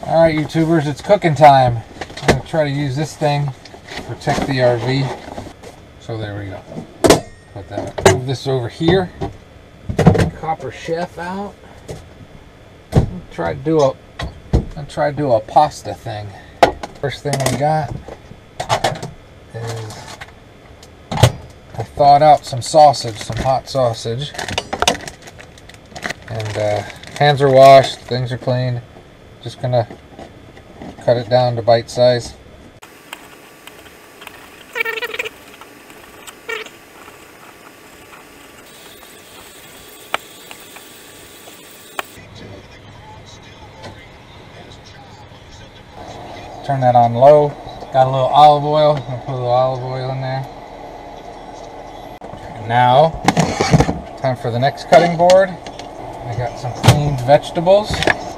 Alright, YouTubers, it's cooking time. I'm going to try to use this thing to protect the RV. So there we go. Put that, move this over here. Copper chef out. Try to do a pasta thing. First thing we got is I thawed out some sausage, some hot sausage. And hands are washed, things are cleaned. Just gonna cut it down to bite size. Turn that on low. Got a little olive oil. I'm gonna put a little olive oil in there. And now, time for the next cutting board. I got some cleaned vegetables.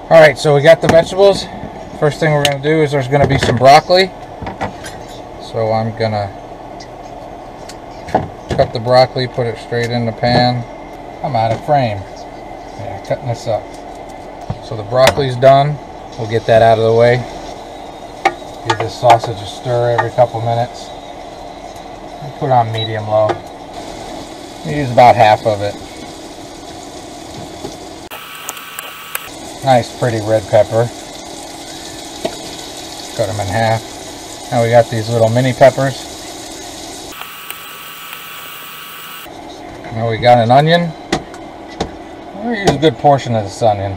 Alright, so we got the vegetables. First thing we're going to do is there's going to be some broccoli. So I'm going to cut the broccoli, put it straight in the pan. I'm out of frame. Yeah, cutting this up. So the broccoli's done. We'll get that out of the way. Give this sausage a stir every couple minutes. I'll put it on medium low. Use about half of it. Nice pretty red pepper. Cut them in half. Now we got these little mini peppers. Now we got an onion. We're gonna use a good portion of this onion.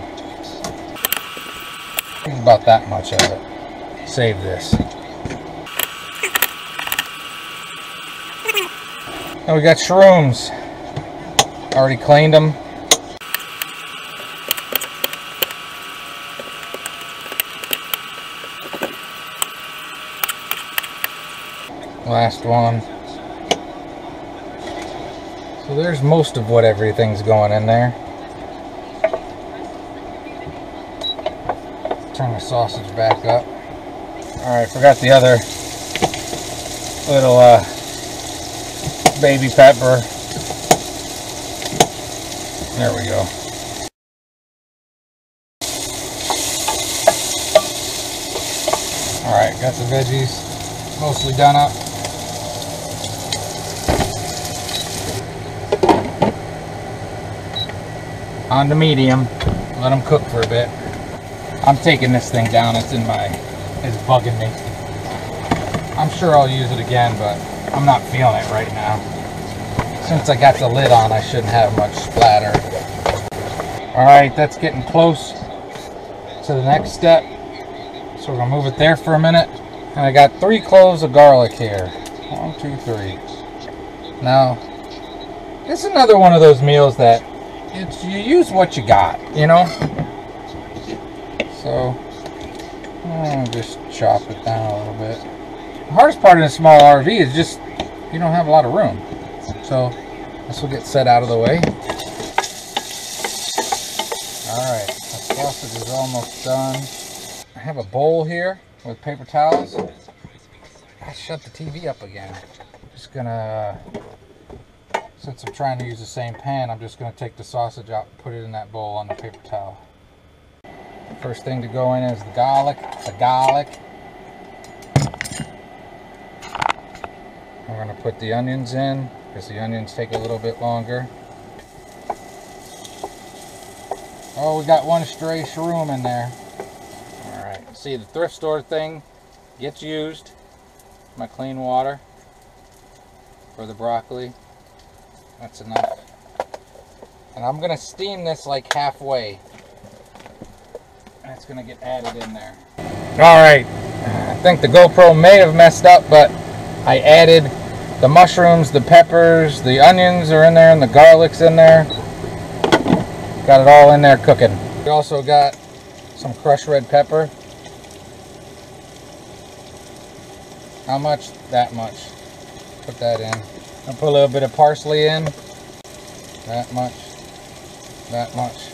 Use about that much of it. Save this. Now we got shrooms. Already cleaned them. Last one. So there's most of what everything's going in there. Turn the sausage back up. Alright, forgot the other little baby pepper. There we go. Alright, got the veggies mostly done up. On to medium. Let them cook for a bit. I'm taking this thing down. It's bugging me. I'm sure I'll use it again, but I'm not feeling it right now. Since I got the lid on, I shouldn't have much splatter. Alright, that's getting close to the next step. So we're going to move it there for a minute. And I got 3 cloves of garlic here. 1, 2, 3. Now, it's another one of those meals that you use what you got, you know? So, I'll just chop it down a little bit. The hardest part in a small RV is just, you don't have a lot of room. So, this will get set out of the way. Alright, the sausage is almost done. I have a bowl here with paper towels. I shut the TV up again. Just gonna... Since I'm trying to use the same pan, I'm just going to take the sausage out and put it in that bowl on the paper towel. First thing to go in is the garlic. We're going to put the onions in, because the onions take a little bit longer. Oh, we got one stray shroom in there. Alright, see the thrift store thing gets used. My clean water for the broccoli. That's enough. And I'm going to steam this like halfway. And it's going to get added in there. Alright. I think the GoPro may have messed up, but I added the mushrooms, the peppers, the onions are in there, and the garlic's in there. Got it all in there cooking. We also got some crushed red pepper. How much? That much. Put that in. I'll put a little bit of parsley in. That much. That much.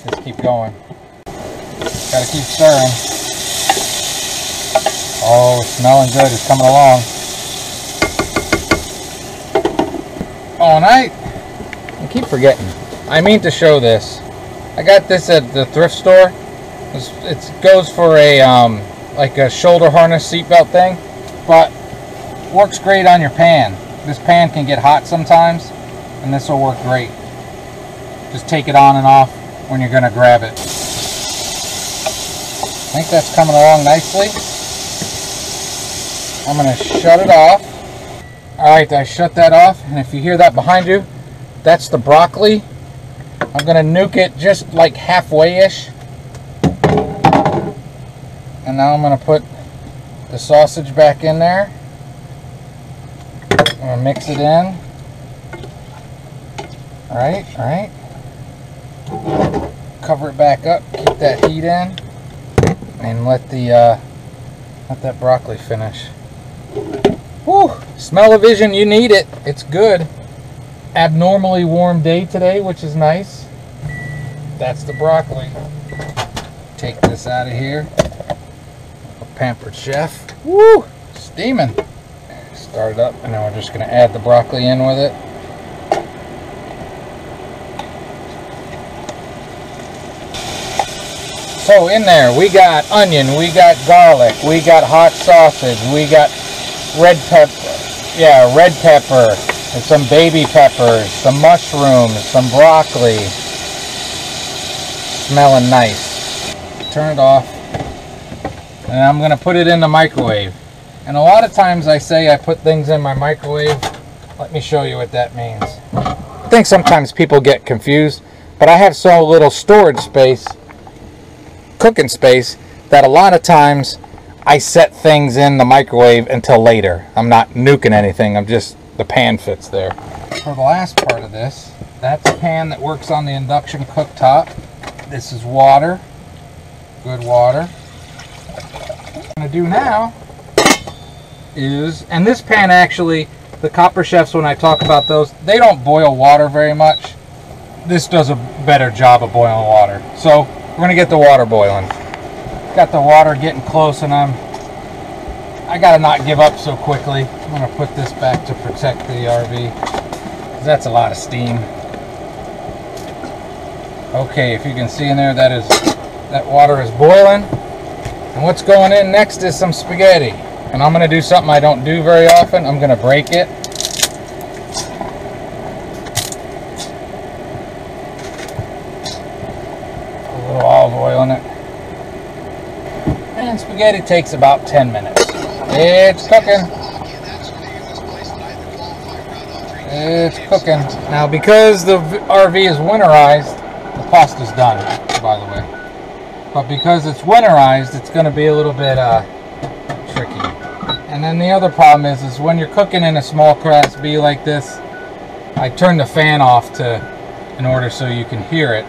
Just keep going. Gotta keep stirring. Oh, it's smelling good. It's coming along. Oh, and I keep forgetting. I mean to show this. I got this at the thrift store. It goes for a like a shoulder harness seatbelt thing, but works great on your pan. This pan can get hot sometimes, and this will work great. Just take it on and off when you're going to grab it. I think that's coming along nicely. I'm going to shut it off. Alright, I shut that off, and if you hear that behind you, that's the broccoli. I'm going to nuke it just like halfway-ish. And now I'm going to put the sausage back in there. I'm going to mix it in. Alright, alright. Cover it back up, keep that heat in, and let that broccoli finish. Whew! Smell-o-vision, you need it. It's good. Abnormally warm day today, which is nice. That's the broccoli. Take this out of here. A Pampered Chef. Woo! Steaming. Start it up, and then we're just going to add the broccoli in with it. So in there, we got onion, we got garlic, we got hot sausage, we got red pepper, and some baby peppers, some mushrooms, some broccoli. Smelling nice. Turn it off, and I'm going to put it in the microwave. And a lot of times I say I put things in my microwave. Let me show you what that means. I think sometimes people get confused, but I have so little storage space, cooking space, that a lot of times I set things in the microwave until later. I'm not nuking anything, I'm just, the pan fits there. For the last part of this, that's a pan that works on the induction cooktop. This is water, good water. What I'm going to do now is, and this pan actually, the Copper Chefs, when I talk about those, they don't boil water very much. This does a better job of boiling water. So we're going to get the water boiling. Got the water getting close, and I got to not give up so quickly. I'm going to put this back to protect the RV, 'cause that's a lot of steam. Okay, if you can see in there, that water is boiling. And what's going in next is some spaghetti. And I'm going to do something I don't do very often. I'm going to break it. A little olive oil in it. And spaghetti takes about 10 minutes. It's cooking. It's cooking. Now, because the RV is winterized, the pasta's done, by the way. But because it's winterized, it's going to be a little bit tricky. And then the other problem is when you're cooking in a small Class B like this, I turn the fan off in order so you can hear it.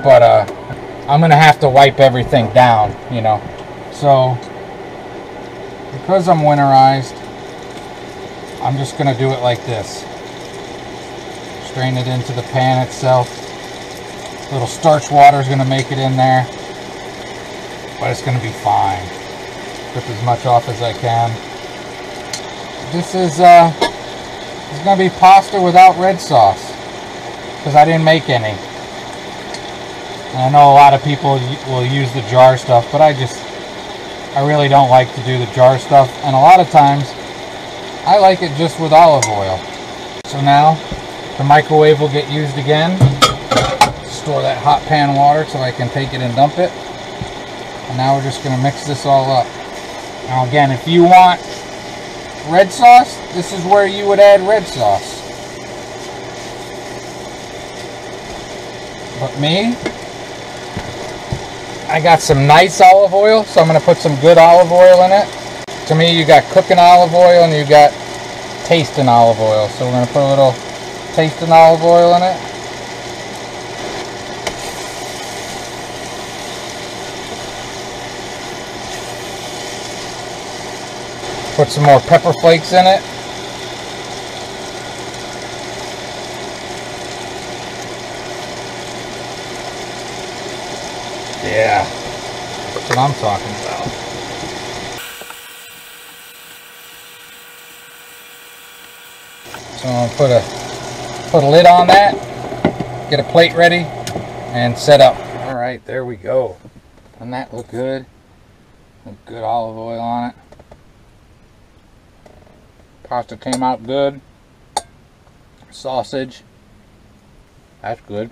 But I'm going to have to wipe everything down, you know. So, because I'm winterized, I'm just going to do it like this. Strain it into the pan itself. A little starch water is going to make it in there. But it's going to be fine. Rip as much off as I can. This is going to be pasta without red sauce, because I didn't make any. And I know a lot of people will use the jar stuff, but I really don't like to do the jar stuff. And a lot of times, I like it just with olive oil. So now, the microwave will get used again. Store that hot pan water so I can take it and dump it. And now we're just going to mix this all up. Now again, if you want red sauce, this is where you would add red sauce. But me, I got some nice olive oil, so I'm going to put some good olive oil in it. To me, you got cooking olive oil and you got tasting olive oil. So we're going to put a little tasting olive oil in it. Put some more pepper flakes in it. Yeah, that's what I'm talking about. So I'm gonna put a lid on that, get a plate ready, and set up. All right, there we go. Doesn't that look good? Good olive oil on it. Pasta came out good. Sausage. That's good.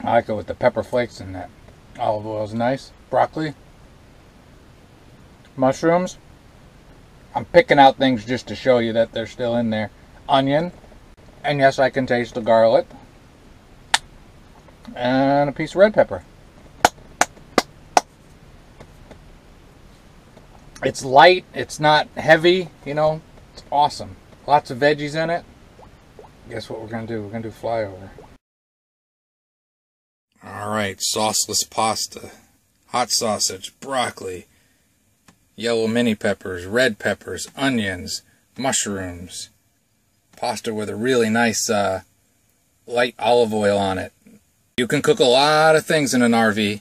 I like it with the pepper flakes and that olive oil is nice. Broccoli. Mushrooms. I'm picking out things just to show you that they're still in there. Onion. And yes, I can taste the garlic. And a piece of red pepper. It's light. It's not heavy. You know, it's awesome. Lots of veggies in it. Guess what we're going to do? We're going to do flyover. Alright, sauceless pasta, hot sausage, broccoli, yellow mini peppers, red peppers, onions, mushrooms, pasta with a really nice light olive oil on it. You can cook a lot of things in an RV,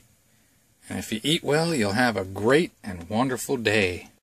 and if you eat well, you'll have a great and wonderful day.